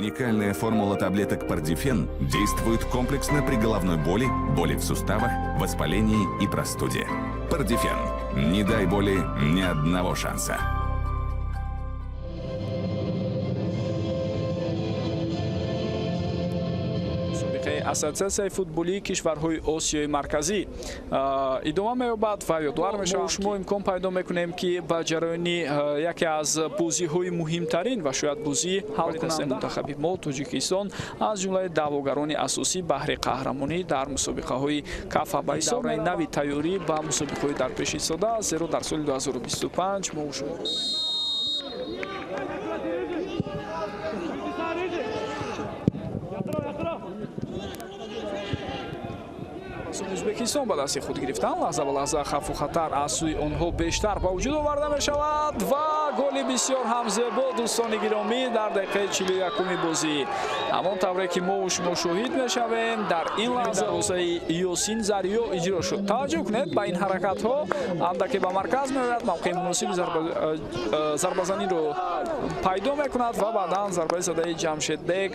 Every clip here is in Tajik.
Уникальная формула таблеток Пардифен действует комплексно при головной боли, боли в суставах, воспалении и простуде. Пардифен. Не дай боли ни одного шанса. ассоциацияи футболии кишварҳои осиёи марказӣ идома меёбад ва ёдовар мешавад. Шумо имкон пайдо мекунем ки ба ҷараёни яке аз бозиҳои муҳимтарин ва шояд бозии ҳалкунандаи мунтахаби мо Тоҷикистон аз ҷумлаи даъвогарони асосӣ баҳри қаҳрамонӣ дар мусобиқаҳои кафа ба давраи нави тайёрӣ ба мусобиқаҳои дар пеш истодааст, зеро дар соли 2025 мо ӯзбекистон ба дасти худ гирифтан лаҳза ба лаҳза хавфу хатар аз сӯи онҳо бештар ба вуҷуд оварда мешавад ва голи бисёр ҳам зебо дӯстони гиромӣ дар дақиқаи 41-уми бозӣ. ҳамон тавре ки мо шумо шоҳид мешавем дар ин лаҳза дарвозаи Ёсин Зариё иҷро шуд. таваҷҷӯҳ кунед ба ин ҳаракатҳо андаке ба марказ меояд, мавқеи муносиби зарбазаниро пайдо мекунад ва баъдан зарбаи задаи Ҷамшедбек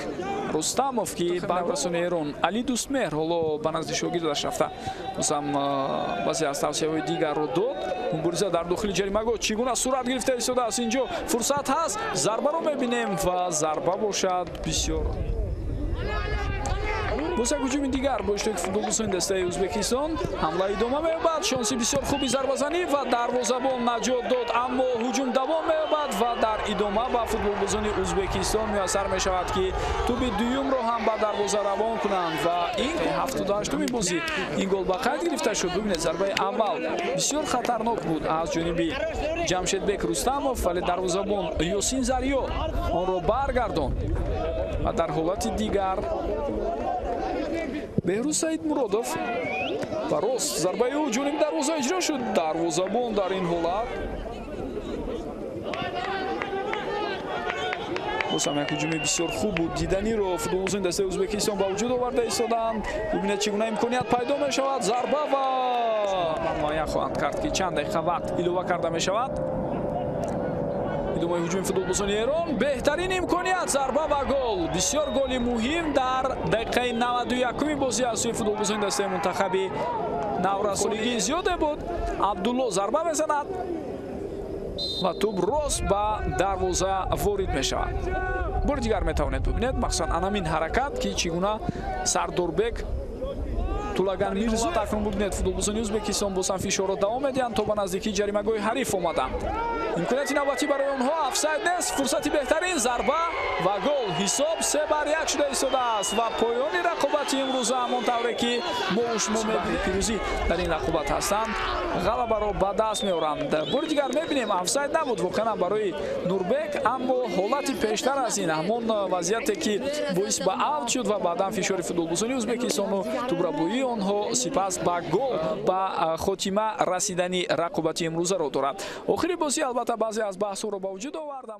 Рустамов ки ба расони Эрон Али Дӯстмеҳр ҳоло ба назди шогирдаш рафта бозам баъзе аз тавсияҳои дигарро дод. мубориза дар дохили ҷаримагоҳ чӣ гуна сурат гирифта истодааст. инҷо фурсат ҳаст, зарбаро мебинем ва зарба бошад бисёр. боз як ҳуҷуми дигар бо иштироки футболбозони дастаи Ӯзбекистон. ҳамла идома меёбад, шонси бисёр хуби зарбазанӣ ва дарвозабон наҷот дод, аммо ҳуҷум давом меёбад ва дар идома ба футболбозони Ӯзбекистон муяссар мешавад ки туби дуюмро ҳам ба дарвоза равон кунанд ва ин 78-уми бозӣ ин гол ба қайд гирифта шуд. бибинед зарбаи аввал бисёр хатарнок буд аз ҷониби Ҷамшедбек Рустамов, вале дарвозабон Ёсин Зариё онро баргардонд ва дар ҳолати дигар Беҳрӯз Саидмуродов ба рост зарбаи ӯ ҷониби дарвоза иҷро шуд. дарвозабон дар ин ҳолат бозам як ҳуҷуми бисёр хуб буд. диданиро футболбозони дастаи Ӯзбекистон ба вуҷуд оварда истоданд. бибинед чӣ гуна имконият пайдо мешавад. зарба ва муайян хоҳанд кард ки чанд дақиқа вақт илова карда мешавад. идомаи ҳуҷуми футболбозони Эрон беҳтарин имконият, зарба ва гол. бисёр голи муҳим дар дақиқаи 91-уми бозӣ аз сӯи футболбозони дастаи мунтахаби наврасолигии зиёде буд. Абдулло зарба мезанад ва тӯб рост ба дарвоза ворид мешавад. бори дигар метавонед бибинед махсусан анамин ҳаракат ки чӣ гуна Сардорбек Тулаган Мирзо акнун бубинед футболбозони Ӯзбекистон бозам фишорро давом медиҳанд то ба наздикии ҷаримагоҳи ҳариф омаданд. имконияти навбатӣ барои онҳо афсайд нест. фурсати беҳтарин, зарба ва гол. ҳисоб 3-1 шуда истодааст ва поёни рақобати имрӯза ҳамон тавре ки мо шумо мебинем пирӯзӣ дар ин рақобат ҳастанд ғалабаро ба даст меоранд. бори дигар мебинем афсайд набуд воқеан барои Нурбек, аммо ҳолати пештар аз ин ҳамон вазъияте ки боис ба авт шуд ва баъдан фишори футболбозони Ӯзбекистону тӯбрабоии онҳо сипас ба гол ба хотима расидани рақобати имрӯзаро дорад. охири бозӣ албатта баъзе аз баҳсҳоро ба вуҷуд овард.